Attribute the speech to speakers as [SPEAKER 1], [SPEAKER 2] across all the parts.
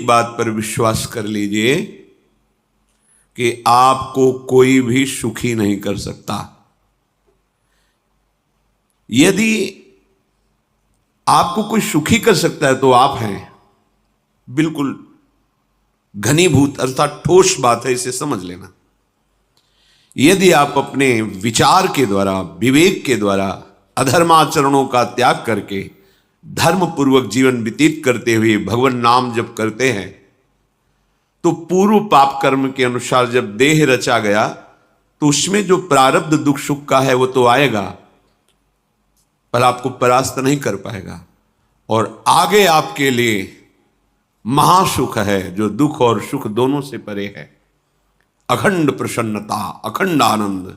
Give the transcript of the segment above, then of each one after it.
[SPEAKER 1] बात पर विश्वास कर लीजिए कि आपको कोई भी सुखी नहीं कर सकता। यदि आपको कोई सुखी कर सकता है तो आप हैं। बिल्कुल घनीभूत अर्थात ठोस बात है, इसे समझ लेना। यदि आप अपने विचार के द्वारा, विवेक के द्वारा अधर्माचरणों का त्याग करके धर्म पूर्वक जीवन व्यतीत करते हुए भगवान नाम जप करते हैं, तो पूर्व पाप कर्म के अनुसार जब देह रचा गया तो उसमें जो प्रारब्ध दुख सुख का है वो तो आएगा, पर आपको परास्त नहीं कर पाएगा। और आगे आपके लिए महासुख है जो दुख और सुख दोनों से परे है। अखंड प्रसन्नता, अखंड आनंद,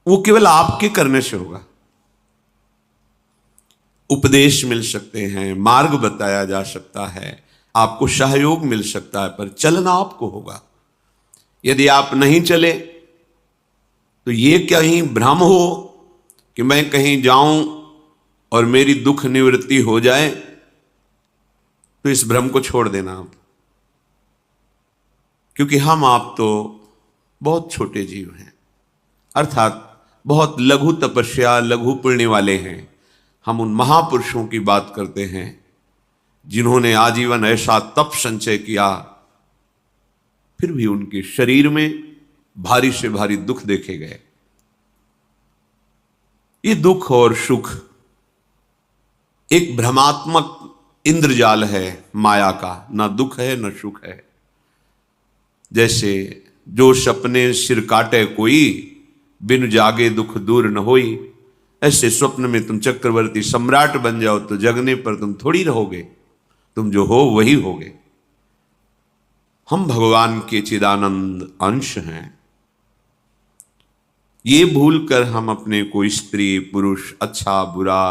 [SPEAKER 1] वो केवल आपके करने से होगा। उपदेश मिल सकते हैं, मार्ग बताया जा सकता है, आपको सहयोग मिल सकता है, पर चलना आपको होगा। यदि आप नहीं चले तो ये कहीं भ्रम हो कि मैं कहीं जाऊं और मेरी दुख निवृत्ति हो जाए, तो इस भ्रम को छोड़ देना आप। क्योंकि हम आप तो बहुत छोटे जीव हैं, अर्थात बहुत लघु तपस्या, लघु पुण्य वाले हैं। हम उन महापुरुषों की बात करते हैं जिन्होंने आजीवन ऐसा तप संचय किया, फिर भी उनके शरीर में भारी से भारी दुख देखे गए। ये दुख और सुख एक भ्रमात्मक इंद्रजाल है माया का, ना दुख है न सुख है। जैसे जो सपने सिर काटे कोई, बिन जागे दुख दूर न होई। ऐसे स्वप्न में तुम चक्रवर्ती सम्राट बन जाओ तो जगने पर तुम थोड़ी रहोगे, तुम जो हो वही होगे। हम भगवान के चिदानंद अंश हैं। ये भूल कर हम अपने को स्त्री पुरुष, अच्छा बुरा,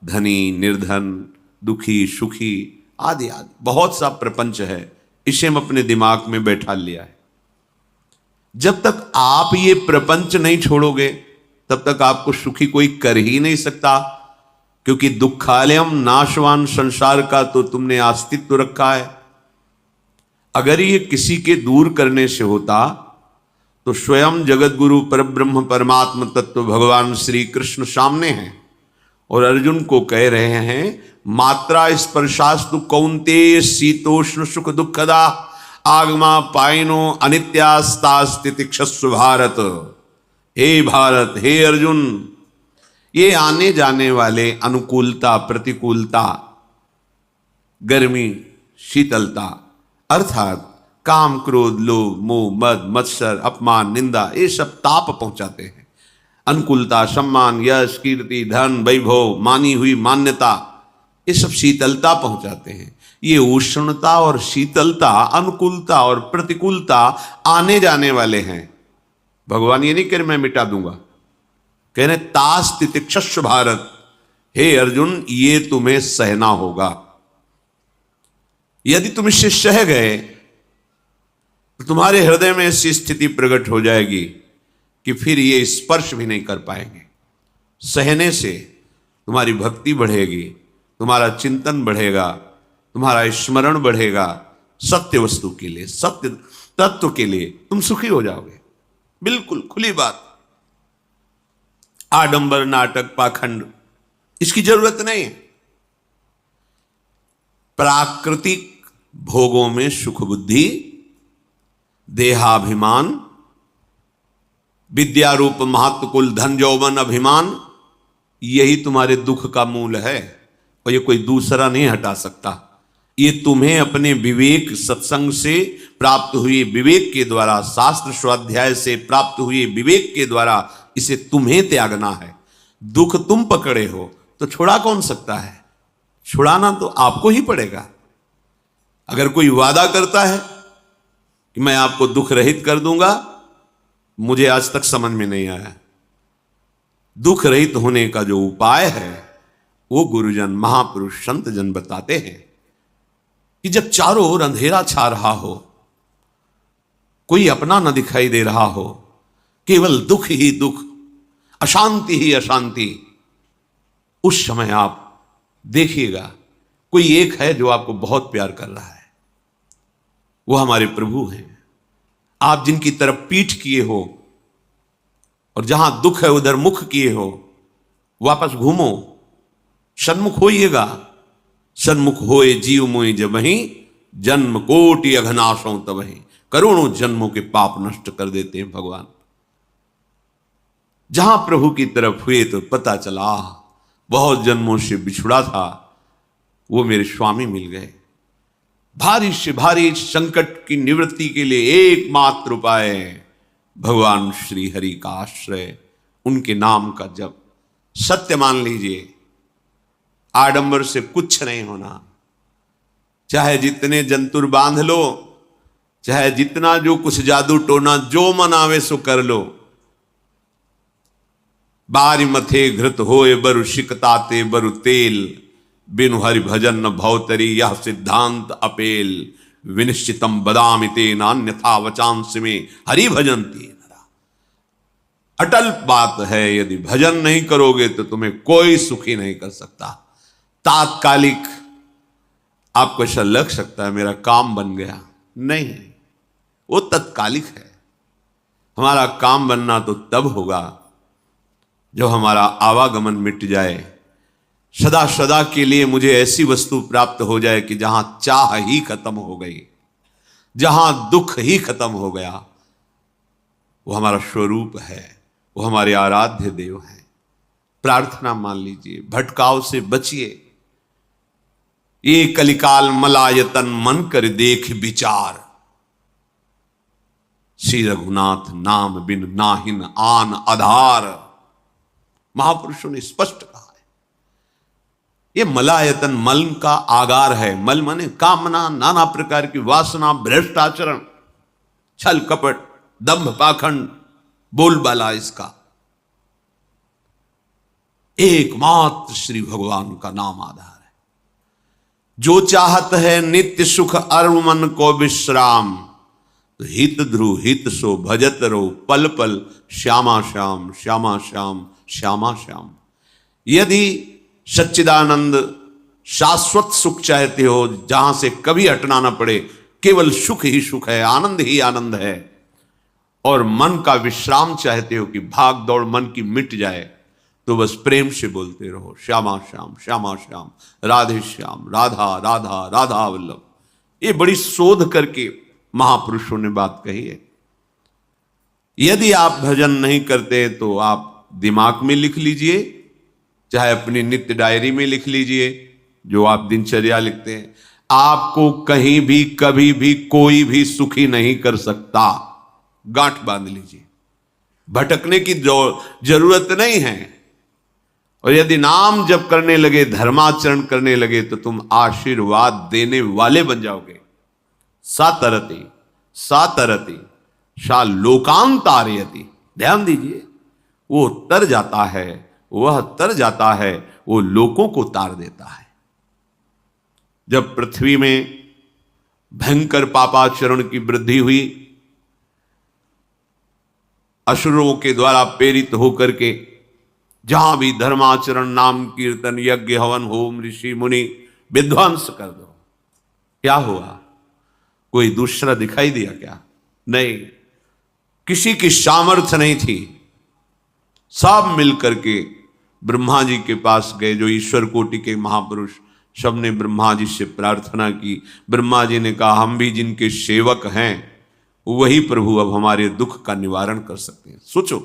[SPEAKER 1] धनी निर्धन, दुखी सुखी आदि आदि बहुत सा प्रपंच है, इसे हम अपने दिमाग में बैठा लिया है। जब तक आप ये प्रपंच नहीं छोड़ोगे तब तक आपको सुखी कोई कर ही नहीं सकता, क्योंकि दुखालयम नाशवान संसार का तो तुमने अस्तित्व रखा है। अगर ये किसी के दूर करने से होता तो स्वयं जगत गुरु परब्रह्म परमात्म तत्व भगवान श्री कृष्ण सामने हैं और अर्जुन को कह रहे हैं, मात्रा स्पर्शास्तु कौन्तेय शीतोष्ण सुख दुखदा आगमा पायनो अनित्यास्तास्ति तिक्षस्व भारत। हे भारत, हे अर्जुन, ये आने जाने वाले अनुकूलता प्रतिकूलता, गर्मी शीतलता, अर्थात काम क्रोध लोभ मोह मद मत्सर अपमान निंदा, ये सब ताप पहुंचाते हैं। अनुकूलता सम्मान यश कीर्ति धन वैभव, मानी हुई मान्यता, ये सब शीतलता पहुंचाते हैं। ये उष्णता और शीतलता, अनुकूलता और प्रतिकूलता आने जाने वाले हैं। भगवान ये नहीं कह रहे मैं मिटा दूंगा, कह रहे तास तितिक्षस्व भारत। हे अर्जुन, ये तुम्हें सहना होगा। यदि तुम इससे सह गए तो तुम्हारे हृदय में ऐसी स्थिति प्रकट हो जाएगी कि फिर ये स्पर्श भी नहीं कर पाएंगे। सहने से तुम्हारी भक्ति बढ़ेगी, तुम्हारा चिंतन बढ़ेगा, तुम्हारा स्मरण बढ़ेगा, सत्य वस्तु के लिए, सत्य तत्व के लिए तुम सुखी हो जाओगे। बिल्कुल खुली बात। आडंबर नाटक पाखंड इसकी जरूरत नहीं है। प्राकृतिक भोगों में सुख बुद्धि, देहाभिमान, विद्या रूप महत्व कुल धन यौवन अभिमान, यही तुम्हारे दुख का मूल है और ये कोई दूसरा नहीं हटा सकता। ये तुम्हें अपने विवेक सत्संग से प्राप्त हुए विवेक के द्वारा, शास्त्र स्वाध्याय से प्राप्त हुए विवेक के द्वारा इसे तुम्हें त्यागना है। दुख तुम पकड़े हो तो छुड़ा कौन सकता है? छुड़ाना तो आपको ही पड़ेगा। अगर कोई वादा करता है कि मैं आपको दुख रहित कर दूंगा, मुझे आज तक समझ में नहीं आया। दुख रहित होने का जो उपाय है वो गुरुजन महापुरुष संत जन बताते हैं कि जब चारों ओर अंधेरा छा रहा हो, कोई अपना न दिखाई दे रहा हो, केवल दुख ही दुख, अशांति ही अशांति, उस समय आप देखिएगा कोई एक है जो आपको बहुत प्यार कर रहा है। वो हमारे प्रभु हैं। आप जिनकी तरफ पीठ किए हो और जहां दुख है उधर मुख किए हो, वापस घूमो, सन्मुख होइएगा। सन्मुख होए जीव मोहि जबहि, जन्म कोटि अघनाशों तबहि। करोड़ों जन्मों के पाप नष्ट कर देते हैं भगवान। जहां प्रभु की तरफ हुए तो पता चला बहुत जन्मों से बिछुड़ा था, वो मेरे स्वामी मिल गए। भारी से भारी संकट की निवृत्ति के लिए एकमात्र उपाय भगवान श्री हरि का आश्रय, उनके नाम का जप। सत्य मान लीजिए, आडंबर से कुछ नहीं होना। चाहे जितने जंतुर बांध लो, चाहे जितना जो कुछ जादू टोना जो मन आवे सो कर लो, बारी मथे घृत होए बरु शिकताते बरु तेल, बिनु हरि भजन न भवतरी यह सिद्धांत अपेल। विनिश्चितम बदामि तेन अन्यथा वचांस में हरि भजन्ति नरा। अटल बात है, यदि भजन नहीं करोगे तो तुम्हें कोई सुखी नहीं कर सकता। तात्कालिक आपको ऐसा लग सकता है मेरा काम बन गया, नहीं, वो तत्कालिक है। हमारा काम बनना तो तब होगा जब हमारा आवागमन मिट जाए, सदा सदा के लिए मुझे ऐसी वस्तु प्राप्त हो जाए कि जहां चाह ही खत्म हो गई, जहां दुख ही खत्म हो गया। वो हमारा स्वरूप है, वो हमारे आराध्य देव हैं। प्रार्थना मान लीजिए, भटकाव से बचिए। ये कलिकाल मलायतन मन कर देख विचार, श्री रघुनाथ नाम बिन नाहिन आन आधार। महापुरुषों ने स्पष्ट कहा है। ये मलायतन मल का आगार है। मल माने कामना, नाना प्रकार की वासना, भ्रष्ट आचरण, छल कपट, दंभ पाखंड, बोलबाला, इसका एकमात्र श्री भगवान का नाम आधार है। जो चाहत है नित्य सुख अरु मन को विश्राम, तो हित ध्रुव हित सो भजत रो पल पल, श्यामा श्याम श्यामा श्याम श्यामा श्याम। यदि सच्चिदानंद शाश्वत सुख चाहते हो, जहां से कभी हटना ना पड़े, केवल सुख ही सुख है, आनंद ही आनंद है, और मन का विश्राम चाहते हो कि भाग दौड़ मन की मिट जाए, तो बस प्रेम से बोलते रहो श्यामा श्याम श्यामा श्याम, राधे श्याम, राधा राधा राधा वल्लभ। ये बड़ी शोध करके महापुरुषों ने बात कही है। यदि आप भजन नहीं करते तो आप दिमाग में लिख लीजिए, चाहे अपनी नित्य डायरी में लिख लीजिए, जो आप दिनचर्या लिखते हैं। आपको कहीं भी कभी भी कोई भी सुखी नहीं कर सकता। गांठ बांध लीजिए, भटकने की जरूरत नहीं है। और यदि नाम जप करने लगे, धर्माचरण करने लगे, तो तुम आशीर्वाद देने वाले बन जाओगे। सातरति सातरति सा लोकांतारयति। ध्यान दीजिए, वो तर जाता है, वह तर जाता है, वो लोकों को तार देता है। जब पृथ्वी में भयंकर पापाचरण की वृद्धि हुई, असुरों के द्वारा प्रेरित होकर के जहां भी धर्माचरण, नाम कीर्तन, यज्ञ, हवन, होम, ऋषि मुनि विध्वंस कर दो, क्या हुआ? कोई दूसरा दिखाई दिया क्या? नहीं, किसी की सामर्थ्य नहीं थी। सब मिलकर के ब्रह्मा जी के पास गए, जो ईश्वर कोटि के महापुरुष, सबने ब्रह्मा जी से प्रार्थना की। ब्रह्मा जी ने कहा, हम भी जिनके सेवक हैं, वही प्रभु अब हमारे दुख का निवारण कर सकते हैं। सोचो,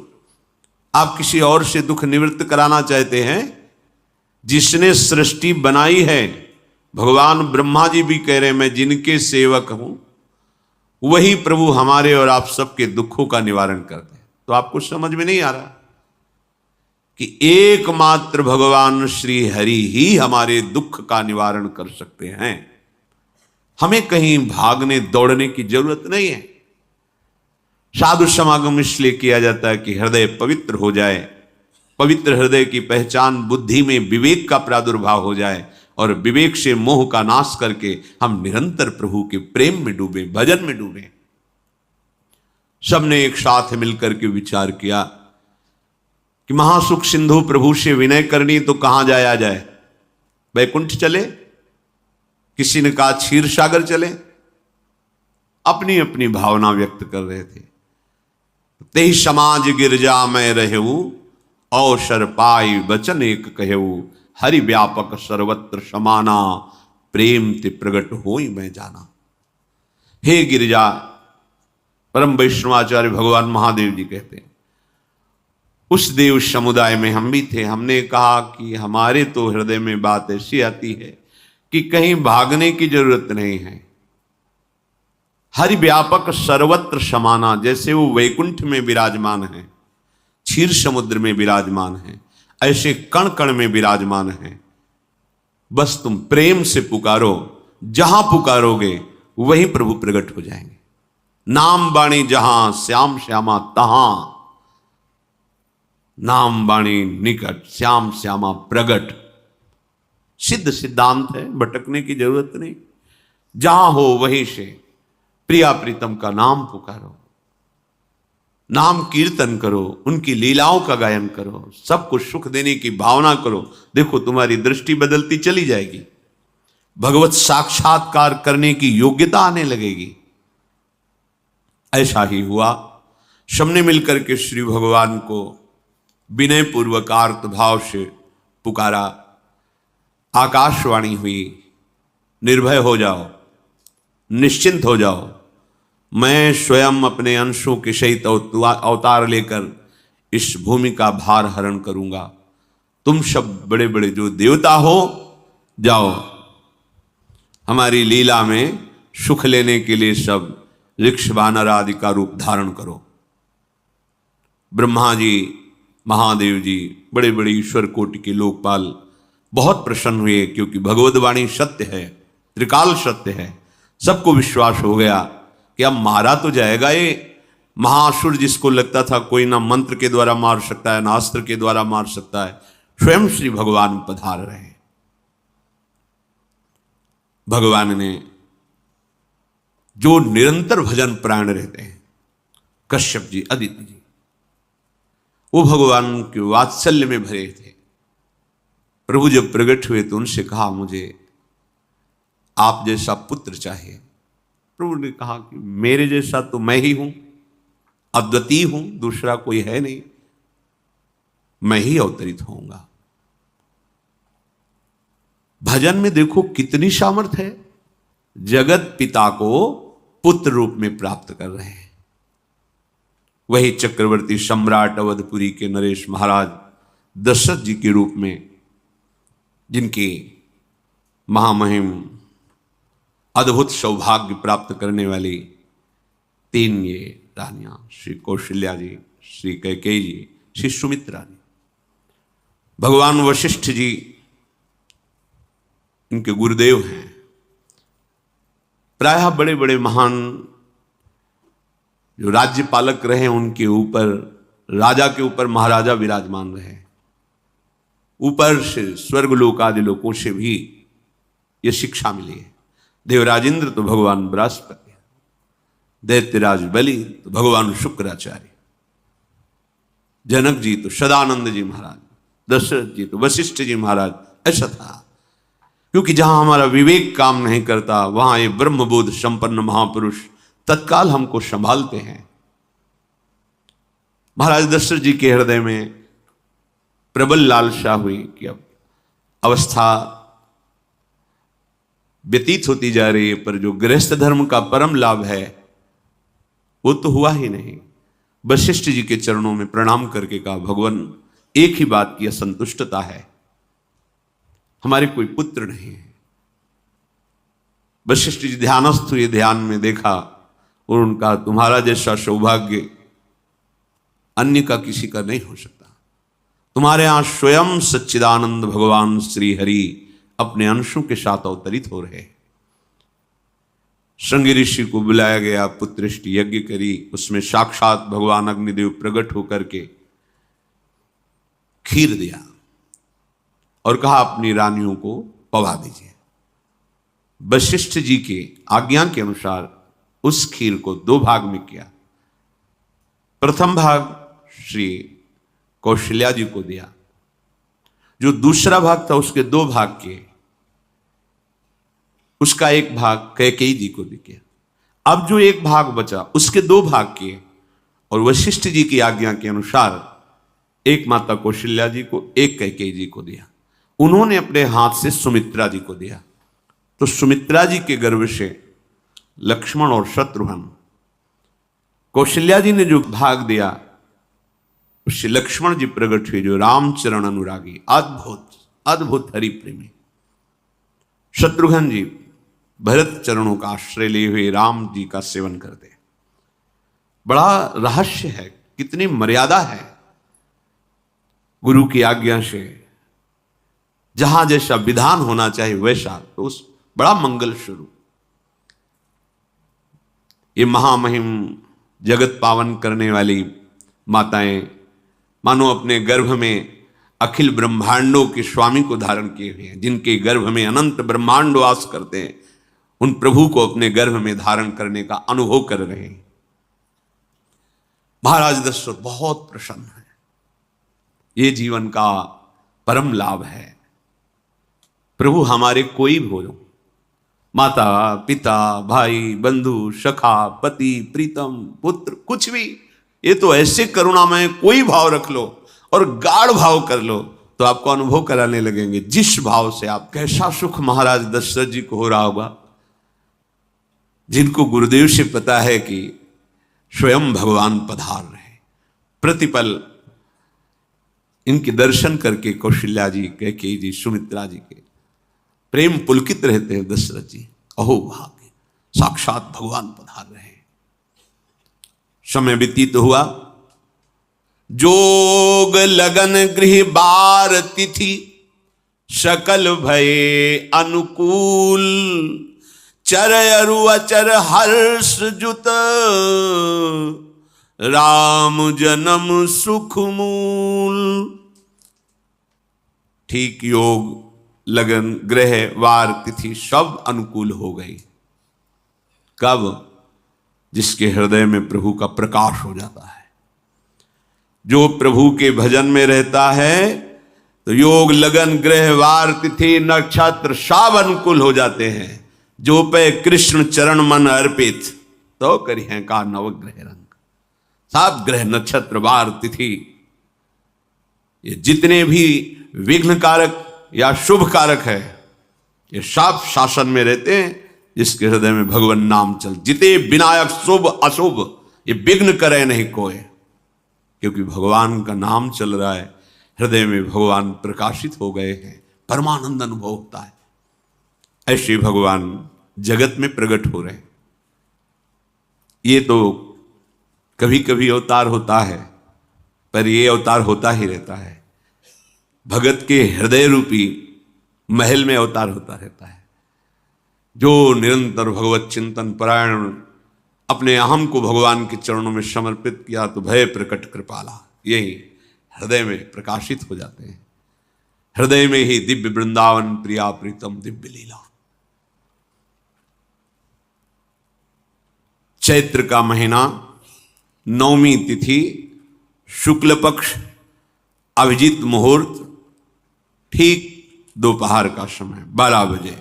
[SPEAKER 1] आप किसी और से दुख निवृत्त कराना चाहते हैं? जिसने सृष्टि बनाई है, भगवान ब्रह्मा जी भी कह रहे हैं, मैं जिनके सेवक हूं, वही प्रभु हमारे और आप सबके दुखों का निवारण करते हैं। तो आपको समझ में नहीं आ रहा कि एकमात्र भगवान श्री हरि ही हमारे दुख का निवारण कर सकते हैं। हमें कहीं भागने दौड़ने की जरूरत नहीं है। साधु समागम इसलिए किया जाता है कि हृदय पवित्र हो जाए। पवित्र हृदय की पहचान बुद्धि में विवेक का प्रादुर्भाव हो जाए, और विवेक से मोह का नाश करके हम निरंतर प्रभु के प्रेम में डूबे, भजन में डूबे। सबने एक साथ मिलकर के विचार किया कि महासुख सिंधु प्रभु से विनय करनी, तो कहां जाया जाए? वैकुंठ चले, किसी ने कहा क्षीर सागर चले, अपनी अपनी भावना व्यक्त कर रहे थे। ते समाज गिरजा में रहू, अवसर पाई वचन एक कहू, हरि व्यापक सर्वत्र समाना, प्रेम ते प्रगट होई मैं जाना। हे गिरिजा, परम वैष्णवाचार्य भगवान महादेव जी कहते हैं, उस देव समुदाय में हम भी थे। हमने कहा कि हमारे तो हृदय में बात ऐसी आती है कि कहीं भागने की जरूरत नहीं है। हरि व्यापक सर्वत्र समाना, जैसे वो वैकुंठ में विराजमान है, क्षीर समुद्र में विराजमान है, ऐसे कण कण में विराजमान है। बस तुम प्रेम से पुकारो, जहां पुकारोगे वहीं प्रभु प्रकट हो जाएंगे। नाम बाणी जहां श्याम श्यामा तहां, नाम बाणी निकट श्याम श्यामा प्रगट। सिद्ध सिद्धांत है, भटकने की जरूरत नहीं। जहां हो वहीं से प्रिया प्रीतम का नाम पुकारो, नाम कीर्तन करो, उनकी लीलाओं का गायन करो, सबको सुख देने की भावना करो। देखो तुम्हारी दृष्टि बदलती चली जाएगी, भगवत साक्षात्कार करने की योग्यता आने लगेगी। ऐसा ही हुआ। सबने मिलकर के श्री भगवान को विनय पूर्वक आर्त भाव से पुकारा। आकाशवाणी हुई, निर्भय हो जाओ, निश्चिंत हो जाओ, मैं स्वयं अपने अंशों के सहित अवतार लेकर इस भूमि का भार हरण करूंगा। तुम सब बड़े बड़े जो देवता हो, जाओ हमारी लीला में सुख लेने के लिए सब ऋक्ष वानर आदि का रूप धारण करो। ब्रह्मा जी, महादेव जी, बड़े बड़े ईश्वर कोटि के लोकपाल बहुत प्रसन्न हुए, क्योंकि भगवत वाणी सत्य है, त्रिकाल सत्य है। सबको विश्वास हो गया कि अब मारा तो जाएगा ये महासुर, जिसको लगता था कोई ना मंत्र के द्वारा मार सकता है, ना अस्त्र के द्वारा मार सकता है। स्वयं श्री भगवान पधार रहे। भगवान ने जो निरंतर भजन प्राण रहते हैं, कश्यप जी, अदिति जी, वो भगवान के वात्सल्य में भरे थे। प्रभु जब प्रकट हुए तो उनसे कहा, मुझे आप जैसा पुत्र चाहिए। प्रभु ने कहा कि मेरे जैसा तो मैं ही हूं, अद्वितीय हूं, दूसरा कोई है नहीं, मैं ही अवतरित होऊंगा। भजन में देखो कितनी सामर्थ्य है। जगत पिता को पुत्र रूप में प्राप्त कर रहे हैं। वही चक्रवर्ती सम्राट अवधपुरी के नरेश महाराज दशरथ जी के रूप में, जिनकी महामहिम अद्भुत सौभाग्य प्राप्त करने वाली तीन ये रानियां, श्री कौशल्या जी, श्री कैकेयी जी, श्री सुमित्रा जी। भगवान वशिष्ठ जी इनके गुरुदेव हैं। प्रायः बड़े बड़े महान जो राज्य पालक रहे, उनके ऊपर, राजा के ऊपर महाराजा विराजमान रहे। ऊपर से स्वर्गलोक आदि लोकों से भी ये शिक्षा मिली है। देवराजेंद्र तो भगवान बृहस्पति, दैत्यराज बलि तो भगवान शुक्राचार्य, जनक जी तो सदानंद जी महाराज, दशरथ जी तो वशिष्ठ जी महाराज। ऐसा था, क्योंकि जहां हमारा विवेक काम नहीं करता, वहां ये ब्रह्मबोध संपन्न महापुरुष तत्काल हमको संभालते हैं। महाराज दशरथ जी के हृदय में प्रबल लालसा हुई कि अब अवस्था व्यतीत होती जा रही है, पर जो गृहस्थ धर्म का परम लाभ है वो तो हुआ ही नहीं। वशिष्ठ जी के चरणों में प्रणाम करके कहा, भगवान एक ही बात की असंतुष्टता है, हमारे कोई पुत्र नहीं है। वशिष्ठ जी ध्यानस्थ हुए, ध्यान में देखा और उनका, तुम्हारा जैसा सौभाग्य अन्य का किसी का नहीं हो सकता। तुम्हारे यहां स्वयं सच्चिदानंद भगवान श्री हरि अपने अंशों के साथ अवतरित हो रहे। श्रृंगी ऋषि को बुलाया गया, पुत्रेष्टि यज्ञ करी, उसमें साक्षात भगवान अग्निदेव प्रकट होकर के खीर दिया और कहा अपनी रानियों को पवा दीजिए। वशिष्ठ जी के आज्ञा के अनुसार उस खीर को दो भाग में किया। प्रथम भाग श्री कौशल्या जी को दिया, जो दूसरा भाग था उसके दो भाग किए, उसका एक भाग कैकेयी जी को दिया। अब जो एक भाग बचा उसके दो भाग किए और वशिष्ठ जी की आज्ञा के अनुसार एक माता कौशल्या जी को, एक कैकेयी जी को दिया। उन्होंने अपने हाथ से सुमित्रा जी को दिया। तो सुमित्रा जी के गर्भ से लक्ष्मण और शत्रुघ्न, कौशल्या जी ने जो भाग दिया उससे लक्ष्मण जी प्रकट हुए, जो रामचरण अनुरागी, अद्भुत अद्भुत हरि प्रेमी। शत्रुघ्न जी भरत चरणों का आश्रय लिए हुए राम जी का सेवन करते। बड़ा रहस्य है, कितनी मर्यादा है गुरु की आज्ञा से। जहां जैसा विधान होना चाहिए वैसा, तो उस बड़ा मंगल स्वरूप। ये महामहिम जगत पावन करने वाली माताएं मानो अपने गर्भ में अखिल ब्रह्मांडों के स्वामी को धारण किए हुए हैं, जिनके गर्भ में अनंत ब्रह्मांड वास करते हैं, उन प्रभु को अपने गर्भ में धारण करने का अनुभव कर रहे हैं। महाराज दशरथ बहुत प्रसन्न है। ये जीवन का परम लाभ है। प्रभु हमारे कोई भी हो, माता पिता भाई बंधु सखा पति प्रीतम पुत्र, कुछ भी, ये तो ऐसे करुणामय कोई भाव रख लो और गाढ़ भाव कर लो तो आपको अनुभव कराने लगेंगे जिस भाव से आप। कैसा सुख महाराज दशरथ जी को हो रहा होगा, जिनको गुरुदेव से पता है कि स्वयं भगवान पधार रहे। प्रतिपल इनके दर्शन करके कौशल्या जी, कैकेयी जी, सुमित्रा जी के प्रेम पुलकित रहते हैं। दशरथ जी, अहो भाग्य, साक्षात भगवान पधार रहे हैं। समय व्यतीत हुआ। जोग लगन गृह बार तिथि सकल भये अनुकूल, चर अरु अचर हर्ष जुत राम जन्म सुख मूल। ठीक योग लगन ग्रह वार तिथि सब अनुकूल हो गई। कब? जिसके हृदय में प्रभु का प्रकाश हो जाता है। जो प्रभु के भजन में रहता है तो योग लगन ग्रह वार तिथि नक्षत्र सब अनुकूल हो जाते हैं। जो पे कृष्ण चरण मन अर्पित तो करिए का नवग्रह रंग। सब ग्रह नक्षत्र वार तिथि, ये जितने भी विघ्न कारक या शुभ कारक है, ये सब शासन में रहते हैं जिसके हृदय में भगवान नाम चल। जिते विनायक शुभ अशुभ ये विघ्न करे नहीं कोई, क्योंकि भगवान का नाम चल रहा है, हृदय में भगवान प्रकाशित हो गए हैं, परमानंद अनुभव होता है। ऐसे भगवान जगत में प्रकट हो रहे हैं। ये तो कभी कभी अवतार होता है, पर ये अवतार होता ही रहता है। भगत के हृदय रूपी महल में अवतार होता रहता है। जो निरंतर भगवत चिंतन परायण अपने अहम को भगवान के चरणों में समर्पित किया तो भय प्रकट कृपाला, यही हृदय में प्रकाशित हो जाते हैं। हृदय में ही दिव्य वृंदावन प्रिया प्रीतम दिव्य लीला। चैत्र का महीना, नवमी तिथि, शुक्ल पक्ष, अभिजीत मुहूर्त, ठीक दोपहर का समय 12 बजे।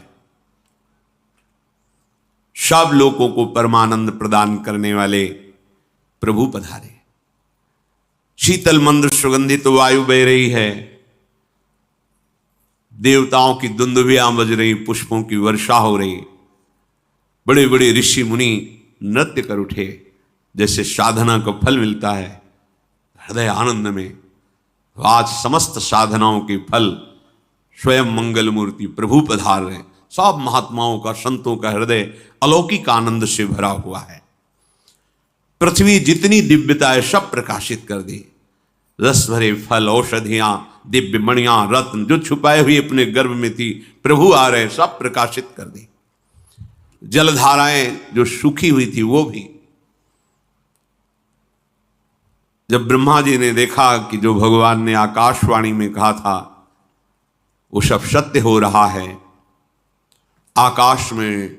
[SPEAKER 1] सब लोगों को परमानंद प्रदान करने वाले प्रभु पधारे। शीतल मंद सुगंधित वायु बह रही है। देवताओं की दुंदुभियां बज रही, पुष्पों की वर्षा हो रही। बड़े बड़े ऋषि मुनि नृत्य कर उठे, जैसे साधना का फल मिलता है हृदय आनंद में। आज समस्त साधनाओं के फल स्वयं मंगल मूर्ति प्रभु पधार रहे। सब महात्माओं का, संतों का हृदय अलौकिक आनंद से भरा हुआ है। पृथ्वी जितनी दिव्यता है सब प्रकाशित कर दी। रस भरे फल, औषधियां, दिव्य मणियां, रत्न जो छुपाए हुए अपने गर्भ में थी, प्रभु आ रहे, सब प्रकाशित कर दी। जलधाराएं जो सूखी हुई थी वो भी। जब ब्रह्मा जी ने देखा कि जो भगवान ने आकाशवाणी में कहा था वो सब सत्य हो रहा है, आकाश में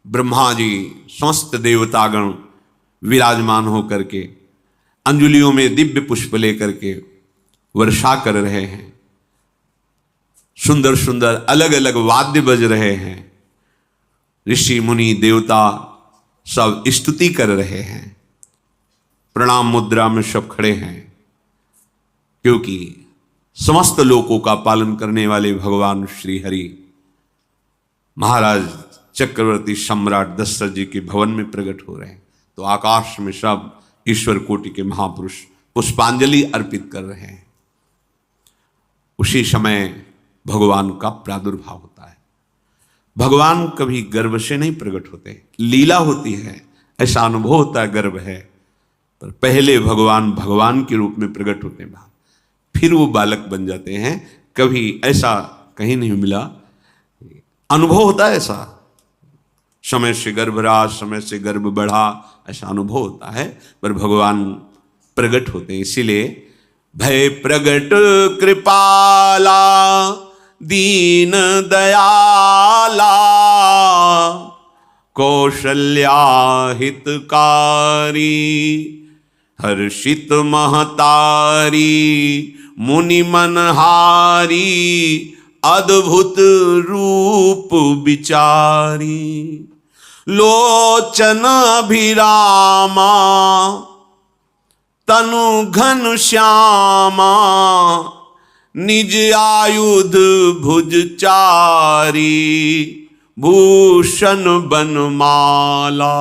[SPEAKER 1] ब्रह्मा जी समस्त देवतागण विराजमान होकर के अंजलियों में दिव्य पुष्प लेकर के वर्षा कर रहे हैं। सुंदर सुंदर अलग अलग वाद्य बज रहे हैं। ऋषि मुनि देवता सब स्तुति कर रहे हैं, प्रणाम मुद्रा में सब खड़े हैं, क्योंकि समस्त लोकों का पालन करने वाले भगवान श्री हरि महाराज चक्रवर्ती सम्राट दशरथ जी के भवन में प्रकट हो रहे हैं। तो आकाश में सब ईश्वर कोटि के महापुरुष पुष्पांजलि अर्पित कर रहे हैं। उसी समय भगवान का प्रादुर्भाव होता है। भगवान कभी गर्भ से नहीं प्रकट होते, लीला होती है, ऐसा अनुभव होता है गर्भ है, पर पहले भगवान भगवान के रूप में प्रकट होते हैं, फिर वो बालक बन जाते हैं। कभी ऐसा कहीं नहीं मिला, अनुभव होता है ऐसा, समय से गर्भ रहा, समय से गर्भ बढ़ा, ऐसा अनुभव होता है, पर भगवान प्रकट होते हैं। इसीलिए भय प्रगट कृपाला दीन दयाला कौशल्या हितकारी हर्षित महतारी मुनि मनहारी अद्भुत रूप विचारी लोचन अभिरामा तनु घन श्यामा निज आयुध भुज चारी भूषण बनमाला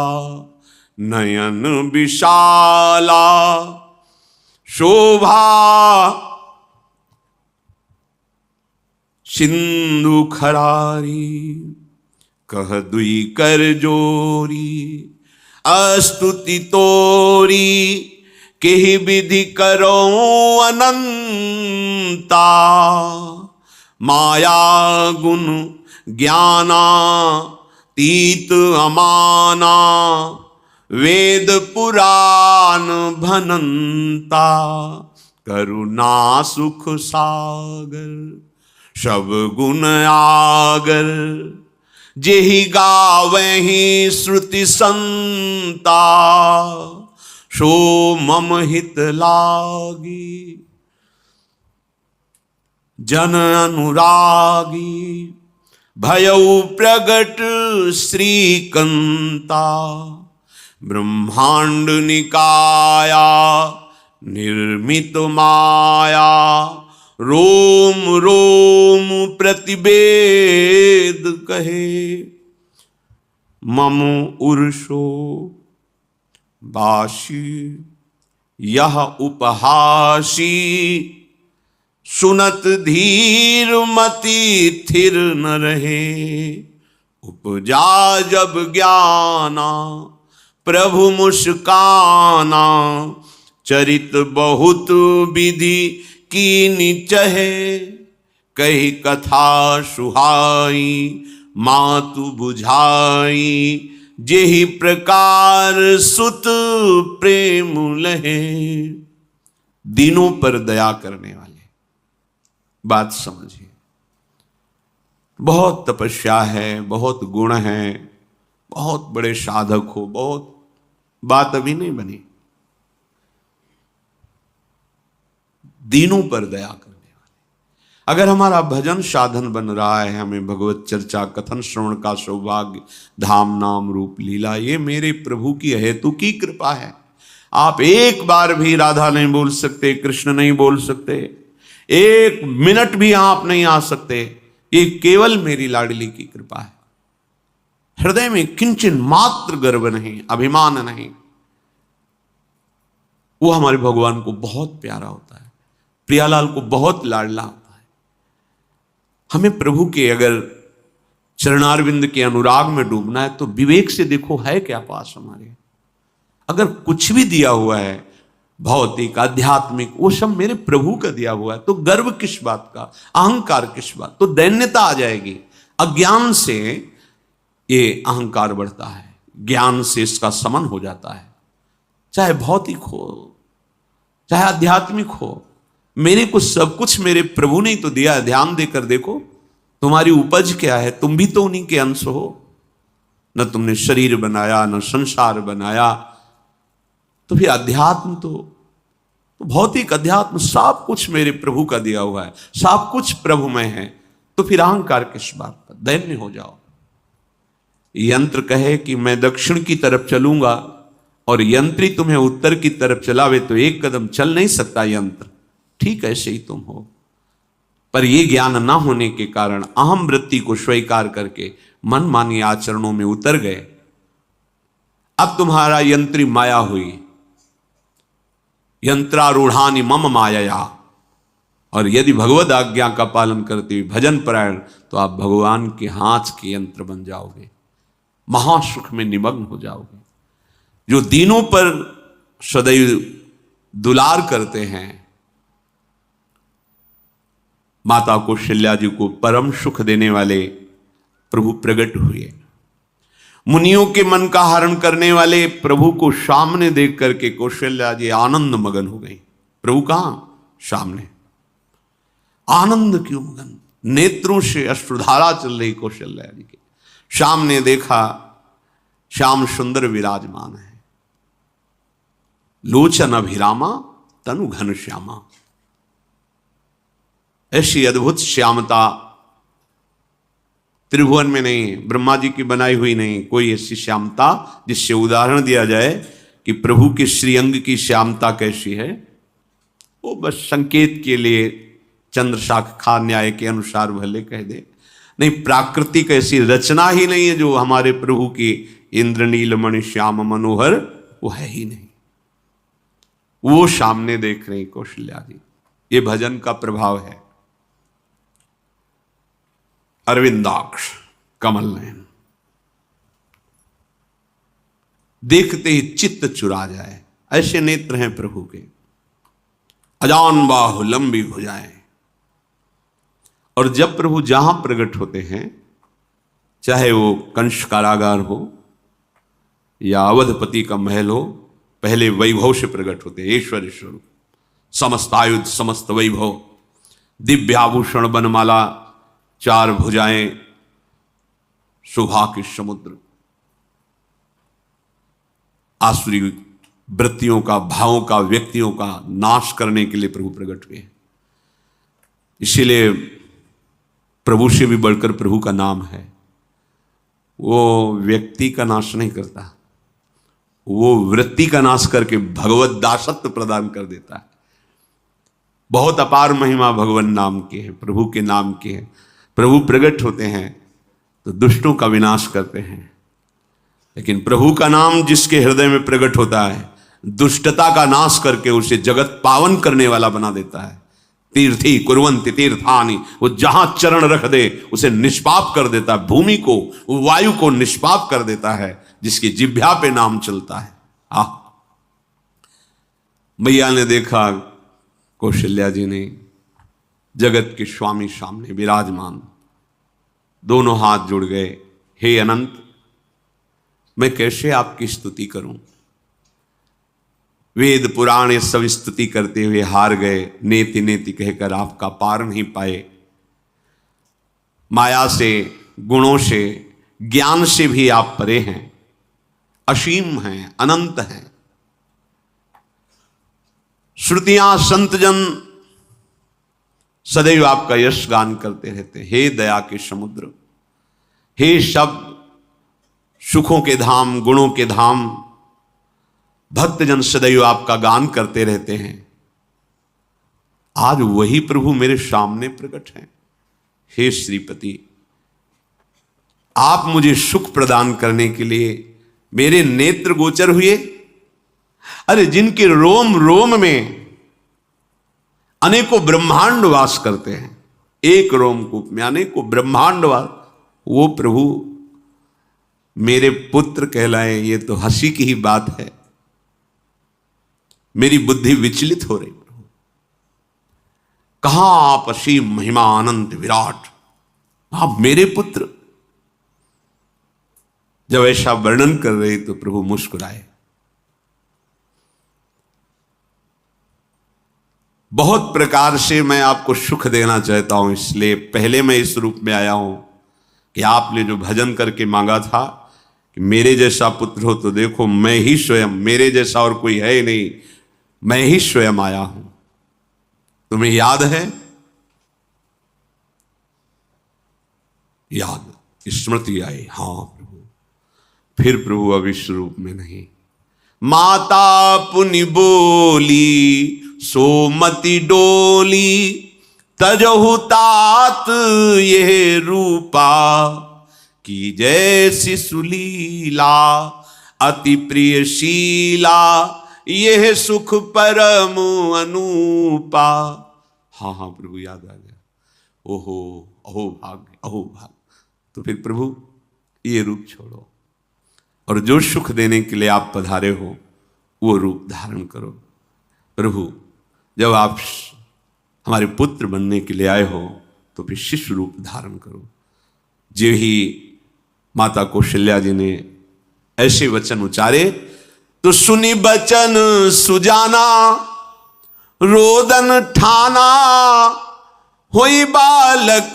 [SPEAKER 1] नयन विशाला शोभा सिंधु खरारी कह दुई कर जोरी अस्तुति तोरी केहि विधि करो अनंता माया गुण ज्ञाना तीत अमाना वेद पुराण भनंता करुणा सुख सागर सब गुण आगर जेहि गावहि श्रुति संता सो मम हित लागी जन अनुरागी भयउ प्रगट श्रीकंता ब्रह्मांड निकाया निर्मित माया रोम रोम प्रतिवेद कहे मम उर्षो बाशी यह उपहासी सुनत धीर मति थिर न रहे उपजा जब ज्ञाना प्रभु मुस्काना चरित बहुत विधि कीनी चहे कही कथा सुहाई मातु बुझाई जेहि प्रकार सुत प्रेम लहे। दिनों पर दया करने वाले, बात समझिए, बहुत तपस्या है, बहुत गुण है, बहुत बड़े साधक हो, बहुत बात अभी नहीं बनी। दिनों पर दया करने वाले, अगर हमारा भजन साधन बन रहा है, हमें भगवत चर्चा कथन श्रवण का सौभाग्य, धाम नाम रूप लीला, ये मेरे प्रभु की हेतु की कृपा है। आप एक बार भी राधा नहीं बोल सकते, कृष्ण नहीं बोल सकते, एक मिनट भी आप नहीं आ सकते, ये केवल मेरी लाडली की कृपा है। हृदय में किंचन मात्र गर्व नहीं, अभिमान नहीं, वो हमारे भगवान को बहुत प्यारा होता है, प्रियालाल को बहुत लाडला होता है। हमें प्रभु के अगर चरणारविंद के अनुराग में डूबना है तो विवेक से देखो है क्या पास हमारे। अगर कुछ भी दिया हुआ है भौतिक आध्यात्मिक, वो सब मेरे प्रभु का दिया हुआ है, तो गर्व किस बात का, अहंकार किस बात, तो दैन्यता आ जाएगी। अज्ञान से ये अहंकार बढ़ता है, ज्ञान से इसका समन हो जाता है। चाहे भौतिक हो चाहे आध्यात्मिक हो, मेरे को सब कुछ मेरे प्रभु ने तो दिया है। ध्यान देकर देखो तुम्हारी उपज क्या है, तुम भी तो उन्हीं के अंश हो। न तुमने शरीर बनाया, न संसार बनाया, तो फिर अध्यात्म तो भौतिक अध्यात्म सब कुछ मेरे प्रभु का दिया हुआ है, सब कुछ प्रभु में है, तो फिर अहंकार किस बात का, दैन्य हो जाओ। यंत्र कहे कि मैं दक्षिण की तरफ चलूंगा और यंत्री तुम्हें उत्तर की तरफ चलावे तो एक कदम चल नहीं सकता यंत्र। ठीक ऐसे ही तुम हो, पर यह ज्ञान ना होने के कारण अहम वृत्ति को स्वीकार करके मनमानी आचरणों में उतर गए। अब तुम्हारा यंत्री माया हुई, यंत्रारूढ़ानि मम माया। और यदि भगवद आज्ञा का पालन करते हुए भजन परायण तो आप भगवान के हाथ के यंत्र बन जाओगे, महासुख में निमग्न हो जाओगे। जो दीनों पर सदैव दुलार करते हैं, माता कौशल्या जी को परम सुख देने वाले प्रभु प्रकट हुए। मुनियों के मन का हरण करने वाले प्रभु को सामने देख करके कौशल्या जी आनंद मगन हो गई। प्रभु कहां? सामने। आनंद क्यों मगन? नेत्रों से अश्रुधारा चल रही कौशल्या जी के सामने देखा श्याम सुंदर विराजमान है, लोचन अभिरामा तनु घन श्यामा। ऐसी अद्भुत श्यामता त्रिभुवन में नहीं, ब्रह्मा जी की बनाई हुई नहीं कोई ऐसी श्यामता जिससे उदाहरण दिया जाए कि प्रभु के श्रीअंग की श्यामता कैसी है। वो बस संकेत के लिए चंद्र शाखा न्याय के अनुसार भले कह दे, नहीं प्राकृतिक ऐसी रचना ही नहीं है जो हमारे प्रभु की इंद्रनील मणि श्याम मनोहर, वो है ही नहीं। वो सामने देख रही कौशल्या जी। ये भजन का प्रभाव है। अरविंदाक्ष कमल नयन, देखते ही चित्त चुरा जाए, ऐसे नेत्र हैं प्रभु के। अजान बाहु लंबी भुजाएं। और जब प्रभु जहां प्रकट होते हैं, चाहे वो कंस कारागार हो या अवधपति का महल हो, पहले वैभव से प्रकट होते हैं। ऐश्वर्य स्वरूप, समस्त आयुध, समस्त वैभव, दिव्य आभूषण, बनमाला, चार भुजाएं, शोभा के समुद्र, आसुरी वृत्तियों का, भावों का, व्यक्तियों का नाश करने के लिए प्रभु प्रकट हुए। इसीलिए प्रभु से भी बढ़कर प्रभु का नाम है। वो व्यक्ति का नाश नहीं करता, वो वृत्ति का नाश करके भगवत दासत्व प्रदान कर देता है। बहुत अपार महिमा भगवान नाम की है, प्रभु के नाम की है। प्रभु प्रकट होते हैं तो दुष्टों का विनाश करते हैं, लेकिन प्रभु का नाम जिसके हृदय में प्रकट होता है, दुष्टता का नाश करके उसे जगत पावन करने वाला बना देता है। तीर्थी कुर्वन्ति तीर्थानि, वो जहां चरण रख दे उसे निष्पाप कर देता है। भूमि को, वायु को निष्पाप कर देता है जिसकी जिह्वा पे नाम चलता है। मैया ने देखा कौशल्या जी ने जगत के स्वामी सामने विराजमान, दोनों हाथ जुड़ गए। हे अनंत, मैं कैसे आपकी स्तुति करूं? वेद पुराण सब स्तुति करते हुए हार गए, नेति नेति कहकर आपका पार नहीं पाए। माया से, गुणों से, ज्ञान से भी आप परे हैं, असीम हैं, अनंत हैं। श्रुतियां, संतजन सदैव आपका यश गान करते रहते। हे दया के समुद्र, हे शब्द, सुखों के धाम, गुणों के धाम, भक्तजन सदैव आपका गान करते रहते हैं। आज वही प्रभु मेरे सामने प्रकट हैं। हे श्रीपति, आप मुझे सुख प्रदान करने के लिए मेरे नेत्र गोचर हुए। अरे जिनके रोम रोम में अनेकों ब्रह्मांड वास करते हैं, एक रोमकूप में अनेकों ब्रह्मांड वास, वो प्रभु मेरे पुत्र कहलाए, ये तो हंसी की ही बात है। मेरी बुद्धि विचलित हो रही। प्रभु कहां आप असीम महिमा अनंत विराट, आप मेरे पुत्र। जब ऐसा वर्णन कर रहे तो प्रभु मुस्कुराए। बहुत प्रकार से मैं आपको सुख देना चाहता हूं, इसलिए पहले मैं इस रूप में आया हूं कि आपने जो भजन करके मांगा था कि मेरे जैसा पुत्र हो, तो देखो मैं ही स्वयं, मेरे जैसा और कोई है ही नहीं, मैं ही स्वयं आया हूं। तुम्हें याद है? याद, स्मृति आई। हाँ प्रभु, फिर प्रभु अब इस रूप में नहीं। माता पुनि बोली सोमति डोली, तजहु तात ये रूपा, की जैसी सुलीला अति प्रियशीला, यह सुख परम अनूपा। हाँ हाँ प्रभु याद आ गया। ओहो अहो भाग्य अहो भाग्य। तो फिर प्रभु ये रूप छोड़ो और जो सुख देने के लिए आप पधारे हो वो रूप धारण करो। प्रभु जब आप हमारे पुत्र बनने के लिए आए हो तो फिर शिशु रूप धारण करो। जो ही माता कौशल्या जी ने ऐसे वचन उचारे तो सुनी बचन सुजाना, रोदन ठाना, होई बालक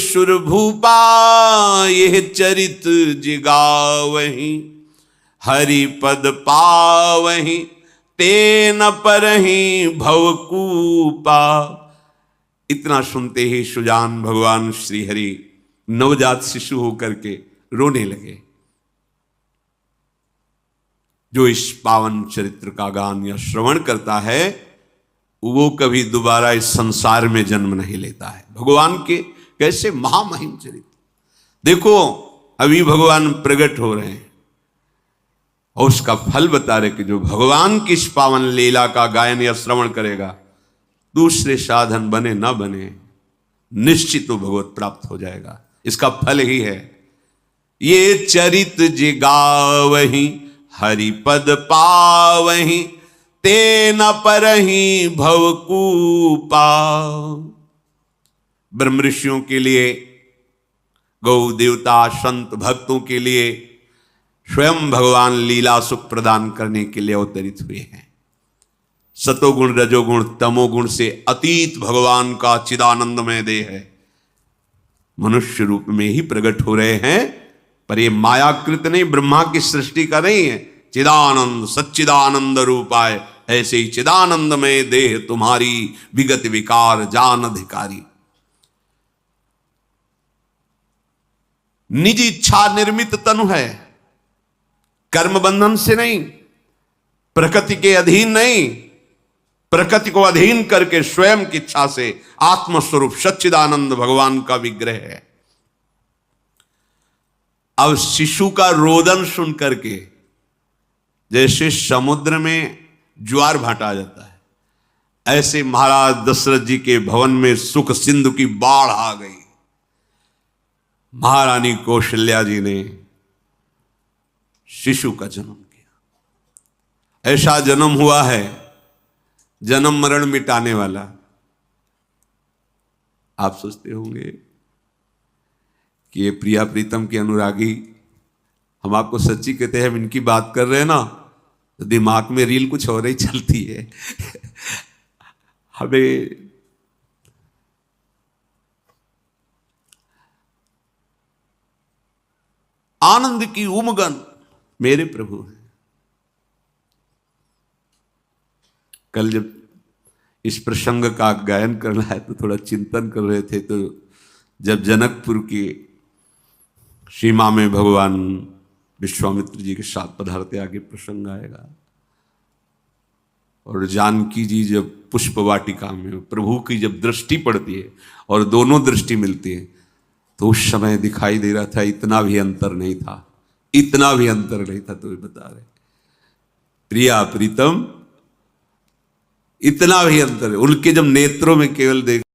[SPEAKER 1] सुरभूपा, यह चरित जिगावहीं, हरि पद पावहीं, तेन परहीं भवकूपा। इतना सुनते ही सुजान भगवान श्री हरि नवजात शिशु होकर के रोने लगे। जो इस पावन चरित्र का गान या श्रवण करता है वो कभी दोबारा इस संसार में जन्म नहीं लेता है। भगवान के कैसे महामहिम चरित्र देखो, अभी भगवान प्रकट हो रहे हैं और उसका फल बता रहे कि जो भगवान की इस पावन लीला का गायन या श्रवण करेगा, दूसरे साधन बने ना बने, निश्चित वो भगवत प्राप्त हो जाएगा। इसका फल ही है ये चरित जिगावहीं, हरिपद पावहीं, तेन परहीं भवकूपा। ब्रह्म ऋषियों के लिए, गौ देवता संत भक्तों के लिए स्वयं भगवान लीला सुख प्रदान करने के लिए अवतरित हुए हैं। सतोगुण रजोगुण तमोगुण से अतीत भगवान का चिदानंदमय देह है, मनुष्य रूप में ही प्रकट हो रहे हैं। पर ये मायाकृत नहीं, ब्रह्मा की सृष्टि का नहीं है। चिदानंद सच्चिदानंद रूपाय, ऐसे ही चिदानंदमय देह तुम्हारी, विगत विकार जान अधिकारी। निज इच्छा निर्मित तनु है, कर्म बंधन से नहीं, प्रकृति के अधीन नहीं, प्रकृति को अधीन करके स्वयं की इच्छा से आत्मस्वरूप सच्चिदानंद भगवान का विग्रह है। अब शिशु का रोदन सुन करके जैसे समुद्र में ज्वार भाटा आ जाता है, ऐसे महाराज दशरथ जी के भवन में सुख सिंधु की बाढ़ आ गई। महारानी कौशल्या जी ने शिशु का जन्म किया। ऐसा जन्म हुआ है जन्म मरण मिटाने वाला। आप सोचते होंगे कि ये प्रिया प्रीतम के अनुरागी, हम आपको सच्ची कहते हैं, हम इनकी बात कर रहे हैं ना तो दिमाग में रील कुछ और ही चलती है। हमें आनंद की उमगन मेरे प्रभु हैं। कल जब इस प्रसंग का गायन करना है तो थोड़ा चिंतन कर रहे थे, तो जब जनकपुर की सीमा में भगवान विश्वामित्र जी के साथ पधारते आगे प्रसंग आएगा, और जानकी जी जब पुष्प वाटिका में प्रभु की जब दृष्टि पड़ती है और दोनों दृष्टि मिलती है, तो उस समय दिखाई दे रहा था इतना भी अंतर नहीं था, इतना भी अंतर नहीं था। तो बता रहे प्रिया प्रीतम, इतना भी अंतर है उनके जब नेत्रों में केवल देख